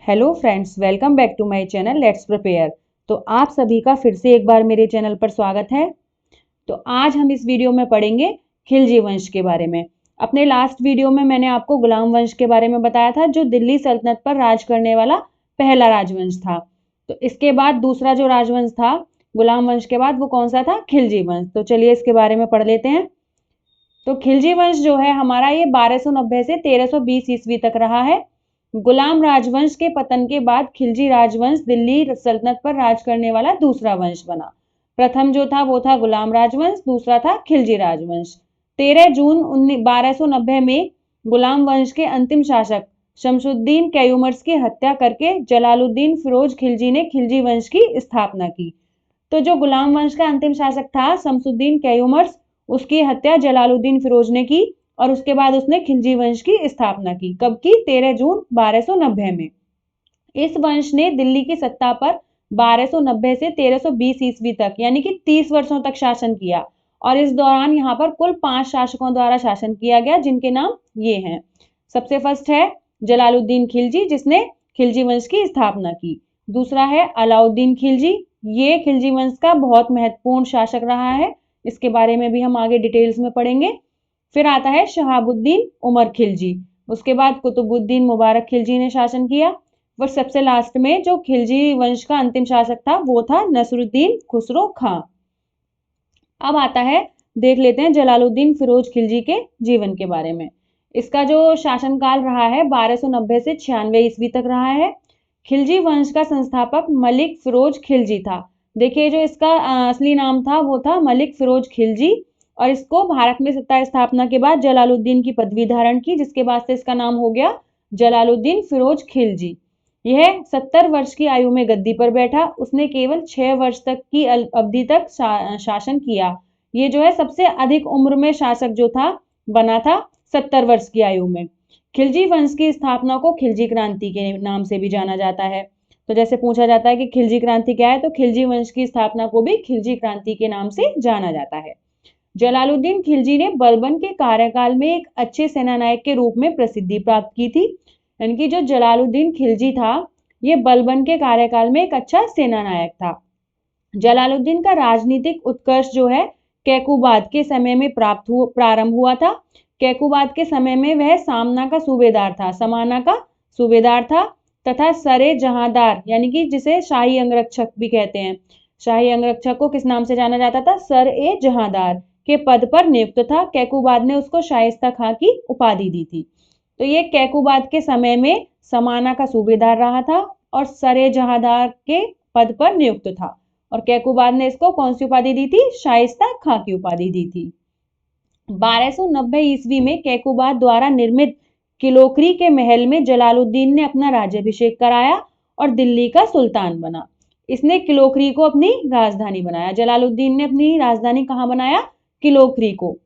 Hello friends, welcome back to my channel let's prepare. तो आप सभी का फिर से एक बार मेरे चैनल पर स्वागत है। तो आज हम इस वीडियो में पढ़ेंगे खिलजी वंश के बारे में। अपने लास्ट वीडियो में मैंने आपको गुलाम वंश के बारे में बताया था, जो दिल्ली सल्तनत पर राज करने वाला पहला राजवंश था। तो इसके बाद दूसरा जो राजवंश था गुलाम वंश के बाद, वो कौन सा था? खिलजी वंश। तो चलिए इसके बारे में पढ़ लेते हैं। तो खिलजी वंश जो है हमारा, ये 1290 से 1320 ईस्वी तक रहा है। गुलाम राजवंश के पतन के बाद खिलजी राजवंश दिल्ली सल्तनत पर राज करने वाला दूसरा वंश बना। प्रथम जो था वो था गुलाम राजवंश, दूसरा था खिलजी राजवंश। 13 जून 1290 में गुलाम वंश के अंतिम शासक शमसुद्दीन कैयूमर्स की हत्या करके जलालुद्दीन फिरोज खिलजी ने खिलजी वंश की स्थापना की। तो जो गुलाम वंश का अंतिम शासक था शमसुद्दीन कैयूमर्स, उसकी हत्या जलालुद्दीन फिरोज ने की और उसके बाद उसने खिलजी वंश की स्थापना की। कब की? 13 जून 1290 में। इस वंश ने दिल्ली की सत्ता पर 1290 से 1320 ईस्वी तक, यानी कि 30 वर्षों तक शासन किया। और इस दौरान यहाँ पर कुल 5 शासकों द्वारा शासन किया गया, जिनके नाम ये हैं। सबसे फर्स्ट है जलालुद्दीन खिलजी, जिसने खिलजी वंश की स्थापना की। दूसरा है अलाउद्दीन खिलजी, ये खिलजी वंश का बहुत महत्वपूर्ण शासक रहा है। इसके बारे में भी हम आगे डिटेल्स में पढ़ेंगे। फिर आता है शहाबुद्दीन उमर खिलजी, उसके बाद कुतुबुद्दीन मुबारक खिलजी ने शासन किया। और सबसे लास्ट में जो खिलजी वंश का अंतिम शासक था वो था नसरुद्दीन खुसरो खां। अब आता है, देख लेते हैं जलालुद्दीन फिरोज खिलजी के जीवन के बारे में। इसका जो शासनकाल रहा है 1290 से 96 ईस्वी तक रहा है। खिलजी वंश का संस्थापक मलिक फिरोज खिलजी था। देखिए, जो इसका असली नाम था वो था मलिक फिरोज खिलजी, और इसको भारत में सत्ता स्थापना के बाद जलालुद्दीन की पदवी धारण की, जिसके बाद से इसका नाम हो गया जलालुद्दीन फिरोज खिलजी। यह 70 वर्ष की आयु में गद्दी पर बैठा। उसने केवल 6 वर्ष तक की अवधि तक शासन किया। ये जो है सबसे अधिक उम्र में शासक जो था बना था 70 वर्ष की आयु में। खिलजी वंश की स्थापना को खिलजी क्रांति के नाम से भी जाना जाता है। तो जैसे पूछा जाता है कि खिलजी क्रांति क्या है, तो खिलजी वंश की स्थापना को भी खिलजी क्रांति के नाम से जाना जाता है। जलालुद्दीन खिलजी ने बलबन के कार्यकाल में एक अच्छे सेनानायक के रूप में प्रसिद्धि प्राप्त की थी। यानी कि जो जलालुद्दीन खिलजी था, ये बलबन के कार्यकाल में एक अच्छा सेनानायक था। जलालुद्दीन का राजनीतिक उत्कर्ष जो है कैकुबाद के समय में प्रारंभ हुआ था। कैकुबाद के समय में वह सामना का सूबेदार था, समाना का सूबेदार था, तथा सरे जहांदार, यानी कि जिसे शाही अंगरक्षक भी कहते हैं। शाही अंगरक्षक को किस नाम से जाना जाता था? सर ए जहांदार के पद पर नियुक्त था। कैकुबाद ने उसको शाइस्ता खां की उपाधि दी थी। तो ये कैकुबाद के समय में समाना का सूबेदार रहा था और सरे जहांदार के पद पर नियुक्त था। और कैकुबाद ने इसको कौन सी उपाधि दी थी? शाइस्ता खां की उपाधि दी थी। 1290 ईस्वी में कैकुबाद द्वारा निर्मित किलोकरी के महल में जलालुद्दीन ने अपना राज्याभिषेक कराया और दिल्ली का सुल्तान बना। इसने किलोकरी को अपनी राजधानी बनाया। जलालुद्दीन ने अपनी राजधानी कहाँ बनाया? किलोकरी को।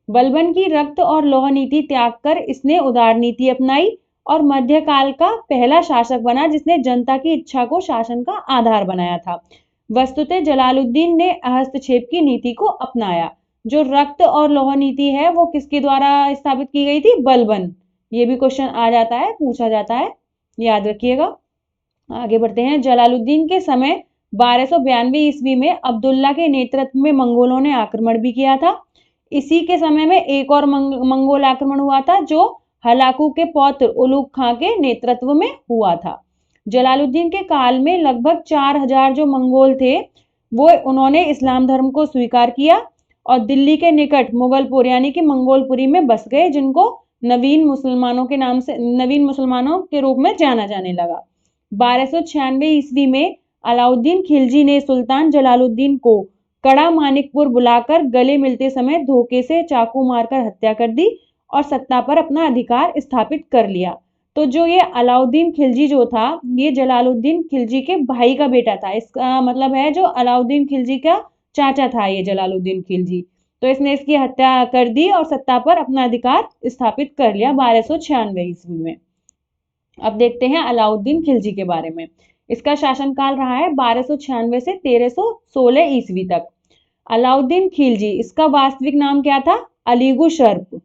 बलबन की रक्त और लौह नीति त्याग कर इसने उदार नीति अपनाई और मध्यकाल का पहला शासक बना, जिसने जनता की इच्छा को शासन का आधार बनाया था। वस्तुतः जलालुद्दीन ने हस्तक्षेप की नीति को अपनाया। जो रक्त और लौह नीति है वो किसके द्वारा स्थापित की गई थी? बलबन। ये भी क्वेश्चन आ जाता है, पूछा जाता है, याद रखिएगा। आगे बढ़ते हैं। जलालुद्दीन के समय 1292 ईस्वी में अब्दुल्ला के नेतृत्व में मंगोलों ने आक्रमण भी किया था। इसी के समय में एक और मंगोल आक्रमण हुआ था, जो हलाकू के पौत्र उलुग खां के नेतृत्व में हुआ था। जलालुद्दीन के काल में लगभग 4000 जो मंगोल थे, वो उन्होंने इस्लाम धर्म को स्वीकार किया और दिल्ली के निकट मुगलपुर यानी कि मंगोलपुरी में बस गए, जिनको नवीन मुसलमानों के रूप में जाना जाने लगा। 1296 ईस्वी में अलाउद्दीन खिलजी ने सुल्तान जलालुद्दीन को कड़ा मानिकपुर बुलाकर गले मिलते समय धोखे से चाकू मारकर हत्या कर दी और सत्ता पर अपना अधिकार स्थापित कर लिया। तो जो ये अलाउद्दीन खिलजी जो था, ये जलालुद्दीन खिलजी के भाई का बेटा था। इसका मतलब है जो अलाउद्दीन खिलजी का चाचा था ये जलालुद्दीन खिलजी। तो इसने इसकी हत्या कर दी और सत्ता पर अपना अधिकार स्थापित कर लिया 1296 ईस्वी में। अब देखते हैं अलाउद्दीन खिलजी के बारे में। इसका शासनकाल रहा है 1296 से 1316 ईस्वी तक। अलाउद्दीन खिलजी, इसका वास्तविक नाम क्या था? अलीगु शर्फ।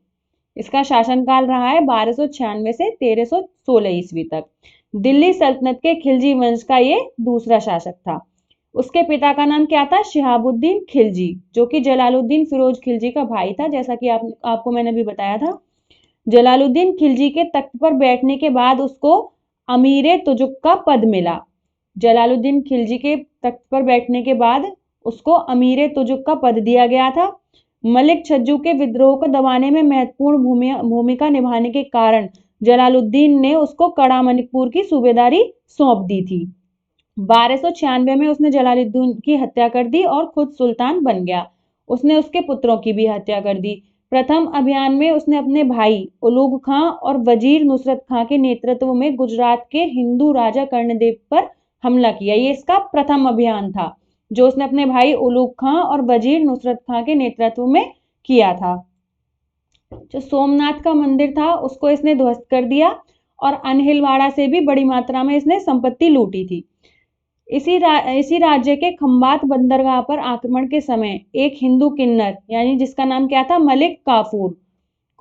इसका शासनकाल रहा है 1296 से 1316 ईस्वी तक। दिल्ली सल्तनत के खिलजी वंश का ये दूसरा शासक था। उसके पिता का नाम क्या था? शिहाबुद्दीन खिलजी, जो कि जलालुद्दीन फिरोज खिलजी का भाई था, जैसा कि आपको मैंने अभी बताया था। जलालुद्दीन खिलजी के तख्त पर बैठने के बाद उसको अमीर तुजुक का पद मिला। जलालुद्दीन खिलजी के तख्त पर बैठने के बाद उसको अमीर तुजुक का पद दिया गया था। मलिक छज्जू के विद्रोह को दबाने में महत्वपूर्ण भूमिका निभाने के कारण जलालुद्दीन ने उसको कड़ा मणिपुर की सूबेदारी सौंप दी थी। 1296 में उसने जलालुद्दीन की हत्या कर दी और खुद सुल्तान बन गया। उसने उसके पुत्रों की भी हत्या कर दी। प्रथम अभियान में उसने अपने भाई उलूग खां और वजीर नुसरत खां के नेतृत्व में गुजरात के हिंदू राजा कर्णदेव पर हमला किया। ये इसका प्रथम अभियान था, जो उसने अपने भाई उलूग खां और वजीर नुसरत खां के नेतृत्व में किया था। जो सोमनाथ का मंदिर था उसको इसने ध्वस्त कर दिया और अनहिलवाड़ा से भी बड़ी मात्रा में इसने संपत्ति लूटी थी। इसी राज्य के खंबात बंदरगाह पर आक्रमण के समय एक हिंदू किन्नर, यानी जिसका नाम क्या था? मलिक काफूर,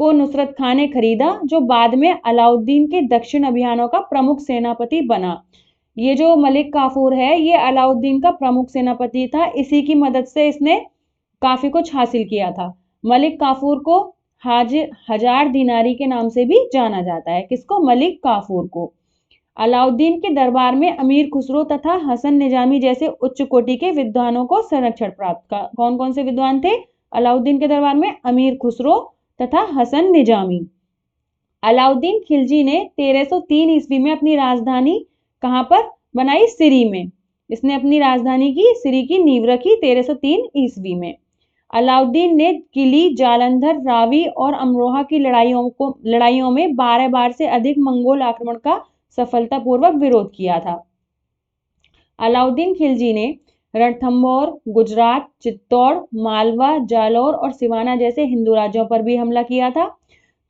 को नुसरत खां ने खरीदा, जो बाद में अलाउद्दीन के दक्षिण अभियानों का प्रमुख सेनापति बना। ये जो मलिक काफूर है ये अलाउद्दीन का प्रमुख सेनापति था। इसी की मदद से इसने काफी कुछ हासिल किया था। मलिक काफूर को हजार दिनारी के नाम से भी जाना जाता है। किसको? मलिक काफूर को। अलाउद्दीन के दरबार में अमीर खुसरो तथा हसन निजामी जैसे उच्च कोटि के विद्वानों को संरक्षण प्राप्त। कौन कौन से विद्वान थे अलाउद्दीन के दरबार में? अमीर खुसरो तथा हसन निजामी। अलाउद्दीन खिलजी ने 1303 ईस्वी में अपनी राजधानी कहां पर बनाई? सिरी में। इसने अपनी राजधानी की सिरी की नींव रखी 1303 ईस्वी में। अलाउद्दीन ने किली, जालंधर, रावी और अमरोहा की लड़ाइयों में 12 बार से अधिक मंगोल आक्रमण का सफलतापूर्वक विरोध किया था। अलाउद्दीन खिलजी ने रणथंभौर, गुजरात, चित्तौड़, मालवा, जालौर और सिवाना जैसे हिंदू राज्यों पर भी हमला किया था।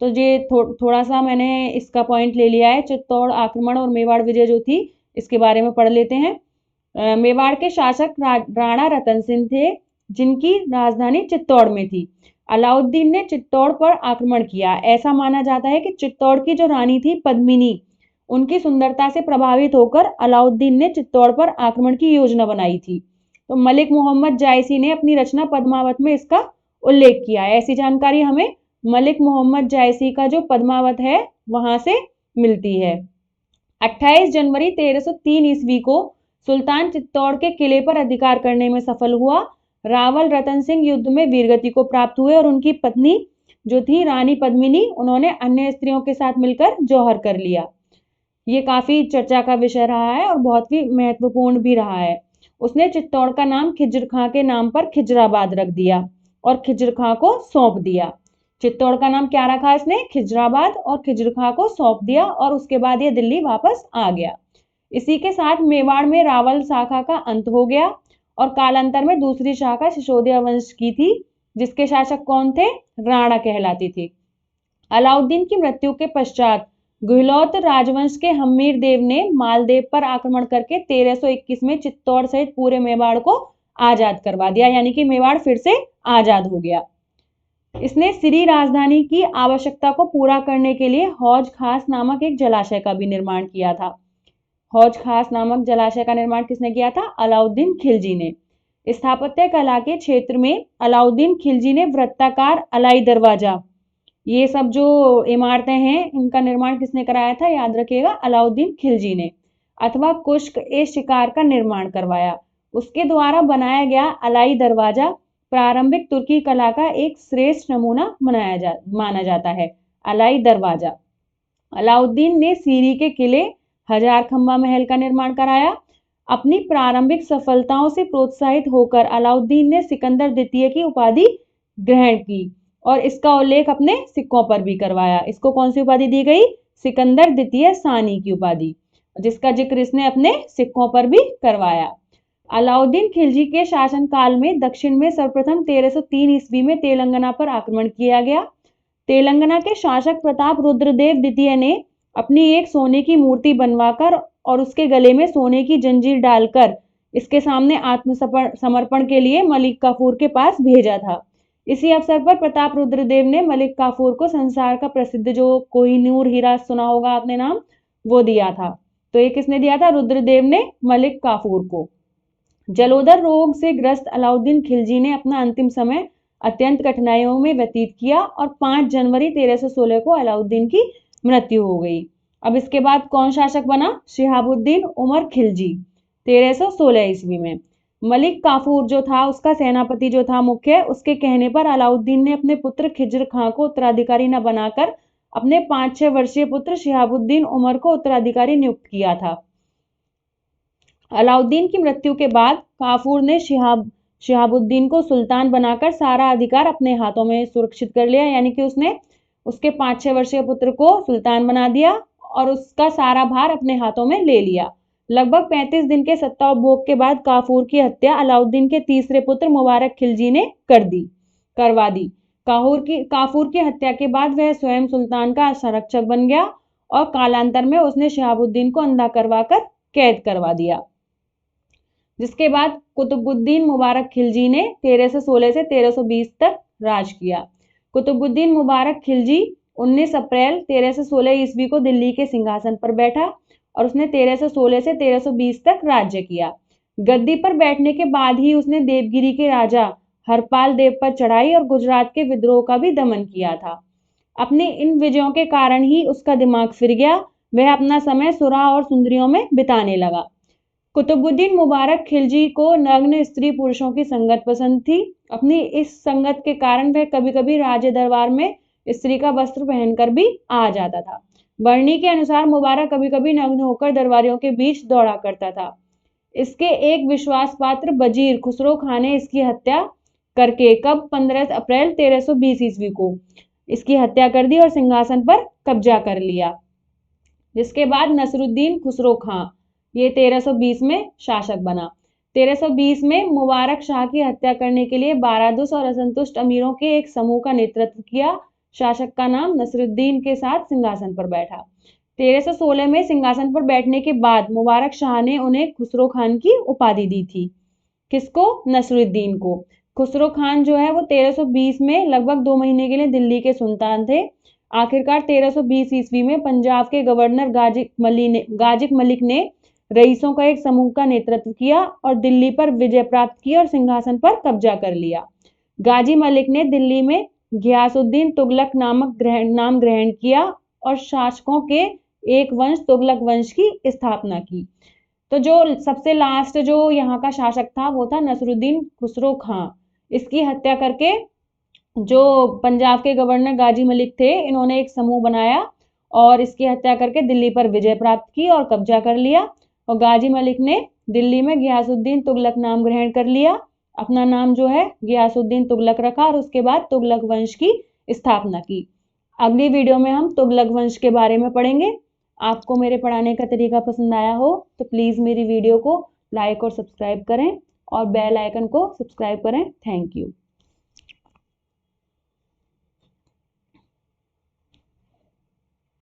तो ये थोड़ा सा मैंने इसका पॉइंट ले लिया है। चित्तौड़ आक्रमण और मेवाड़ विजय जो थी, इसके बारे में पढ़ लेते हैं। मेवाड़ के शासक राणा रतन सिंह थे, जिनकी राजधानी चित्तौड़ में थी। अलाउद्दीन ने चित्तौड़ पर आक्रमण किया। ऐसा माना जाता है कि चित्तौड़ की जो रानी थी पद्मिनी, उनकी सुंदरता से प्रभावित होकर अलाउद्दीन ने चित्तौड़ पर आक्रमण की योजना बनाई थी। तो मलिक मोहम्मद जायसी ने अपनी रचना पद्मावत में इसका उल्लेख किया है। ऐसी जानकारी हमें मलिक मोहम्मद जायसी का जो पद्मावत है वहां से मिलती है। 28 जनवरी 1303 ईस्वी को सुल्तान चित्तौड़ के किले पर अधिकार करने में सफल हुआ। रावल रतन सिंह युद्ध में वीरगति को प्राप्त हुए और उनकी पत्नी जो थी रानी पद्मिनी, उन्होंने अन्य स्त्रियों के साथ मिलकर जौहर कर लिया। ये काफी चर्चा का विषय रहा है और बहुत ही महत्वपूर्ण भी रहा है। उसने चित्तौड़ का नाम खिज्र खां के नाम पर खिजराबाद रख दिया और खिज्र खां को सौंप दिया। चित्तौड़ का नाम क्या रखा इसने? खिजराबाद, और खिज्र खां को सौंप दिया और उसके बाद ये दिल्ली वापस आ गया। इसी के साथ मेवाड़ में रावल शाखा का अंत हो गया और कालांतर में दूसरी शाखा सिसोदिया वंश की थी, जिसके शासक कौन थे? राणा कहलाती थी। अलाउद्दीन की मृत्यु के पश्चात गहलोत राजवंश के हम्मीर देव ने मालदेव पर आक्रमण करके 1321 में चित्तौड़ सहित पूरे मेवाड़ को आजाद करवा दिया, यानी कि मेवाड़ फिर से आजाद हो गया। इसने सिरी राजधानी की आवश्यकता को पूरा करने के लिए हौज खास नामक एक जलाशय का भी निर्माण किया था। हौज खास नामक जलाशय का निर्माण किसने किया था? अलाउद्दीन खिलजी ने। स्थापत्य कला के क्षेत्र में अलाउद्दीन खिलजी ने वृत्ताकार अलाई दरवाजा, ये सब जो इमारतें हैं इनका निर्माण किसने कराया था? याद रखिएगा, अलाउद्दीन खिलजी ने। अथवा कुश्क ए शिकार का निर्माण करवाया। उसके द्वारा बनाया गया अलाई दरवाजा प्रारंभिक तुर्की कला का एक श्रेष्ठ नमूना माना जाता है। अलाई दरवाजा। अलाउद्दीन ने सीरी के किले हजार खंबा महल का निर्माण कराया। अपनी प्रारंभिक सफलताओं से प्रोत्साहित होकर अलाउद्दीन ने सिकंदर द्वितीय की उपाधि ग्रहण की और इसका उल्लेख अपने सिक्कों पर भी करवाया। इसको कौन सी उपाधि दी गई? सिकंदर द्वितीय सानी की उपाधि, जिसका जिक्र इसने अपने सिक्कों पर भी करवाया। अलाउद्दीन खिलजी के शासनकाल में दक्षिण में सर्वप्रथम 1303 ईस्वी में तेलंगाना पर आक्रमण किया गया। तेलंगाना के शासक प्रताप रुद्रदेव द्वितीय ने अपनी एक सोने की मूर्ति बनवाकर और उसके गले में सोने की जंजीर डालकर इसके सामने आत्मसमर्पण के लिए मलिक काफूर के पास भेजा था। इसी अवसर पर प्रताप रुद्रदेव ने मलिक काफूर को संसार का प्रसिद्ध जो कोहिनूर हीरा सुना होगा आपने नाम, वो दिया था। तो ये किसने दिया था? रुद्रदेव ने मलिक काफूर को। जलोदर रोग से ग्रस्त अलाउद्दीन खिलजी ने अपना अंतिम समय अत्यंत कठिनाइयों में व्यतीत किया और 5 जनवरी 1316 को अलाउद्दीन की मृत्यु हो गई। अब इसके बाद कौन शासक बना? शिहाबुद्दीन उमर खिलजी 1316 ईस्वी में। मलिक काफूर जो था, उसका सेनापति जो था मुख्य, उसके कहने पर अलाउद्दीन ने अपने पुत्र खिज्र खां को उत्तराधिकारी न बनाकर अपने 5-6 वर्षीय पुत्र शिहाबुद्दीन उमर को उत्तराधिकारी नियुक्त किया था। अलाउद्दीन की मृत्यु के बाद काफूर ने शिहाबुद्दीन को सुल्तान बनाकर सारा अधिकार अपने हाथों में सुरक्षित कर लिया, यानी कि उसने उसके 5-6 वर्षीय पुत्र को सुल्तान बना दिया और उसका सारा भार अपने हाथों में ले लिया। लगभग 35 दिन के सत्ता उपभोग के बाद काफूर की हत्या अलाउद्दीन के तीसरे पुत्र मुबारक खिलजी ने करवा दी। काफूर की हत्या के बाद वह स्वयं सुल्तान का संरक्षक बन गया और कालांतर में उसने शिहाबुद्दीन को अंधा करवाकर कैद करवा दिया। जिसके बाद कुतुबुद्दीन मुबारक खिलजी ने 1316 से 1320 तक राज किया। कुतुबुद्दीन मुबारक खिलजी 19 अप्रैल 1316 ईस्वी को दिल्ली के सिंहासन पर बैठा और उसने 1316 से 1320 तक राज्य किया। गद्दी पर बैठने के बाद ही उसने देवगिरी के राजा हरपाल देव पर चढ़ाई और गुजरात के विद्रोह का भी दमन किया था। अपनी इन विजयों के कारण ही उसका दिमाग फिर गया, वह अपना समय सुरा और सुंदरियों में बिताने लगा। कुतुबुद्दीन मुबारक खिलजी को नग्न स्त्री पुरुषों की संगत पसंद थी। अपनी इस संगत के कारण वह कभी कभी राज दरबार में स्त्री का वस्त्र पहनकर भी आ जाता था। बरनी के अनुसार मुबारक कभी कभी नग्न होकर दरबारियों के बीच दौड़ा करता था। इसके एक विश्वास पात्र वजीर खुसरो खां ने इसकी हत्या करके 15 अप्रैल 1320 ईस्वी को इसकी हत्या कर दी और सिंहासन पर कब्जा कर लिया। जिसके बाद नसरुद्दीन खुसरो खां ये 1320 में शासक बना। 1320 में मुबारक शाह की हत्या करने के लिए बारादुस और असंतुष्ट अमीरों के एक समूह का नेतृत्व किया। शासक का नाम नसरुद्दीन के साथ सिंहासन पर बैठा। 1316 में सिंहासन पर बैठने के बाद मुबारक शाह ने उन्हें खुसरो खान की उपाधि दी थी। किसको? नसरुद्दीन को। खुसरो खान जो है वो 1320 में लगभग 2 महीने के लिए दिल्ली के सुल्तान थे। आखिरकार 1320 ईस्वी में पंजाब के गवर्नर गाजिक मलिक ने रईसों का एक समूह का नेतृत्व किया और दिल्ली पर विजय प्राप्त की और सिंहासन पर कब्जा कर लिया। गाजी मलिक ने दिल्ली में घियासुद्दीन तुगलक नाम ग्रहण किया और शासकों के एक वंश तुगलक वंश की स्थापना की। तो जो सबसे लास्ट जो यहाँ का शासक था वो था नसरुद्दीन खुसरो खां। इसकी हत्या करके जो पंजाब के गवर्नर गाजी मलिक थे, इन्होंने एक समूह बनाया और इसकी हत्या करके दिल्ली पर विजय प्राप्त की और कब्जा कर लिया। और गाजी मलिक ने दिल्ली में घियासुद्दीन तुगलक नाम ग्रहण कर लिया, अपना नाम जो है घियासुद्दीन तुगलक रखा और उसके बाद तुगलक वंश की स्थापना की। अगली वीडियो में हम तुगलक वंश के बारे में पढ़ेंगे। आपको मेरे पढ़ाने का तरीका पसंद आया हो तो प्लीज़ मेरी वीडियो को लाइक और सब्सक्राइब करें और बेल आइकन को सब्सक्राइब करें। Thank you.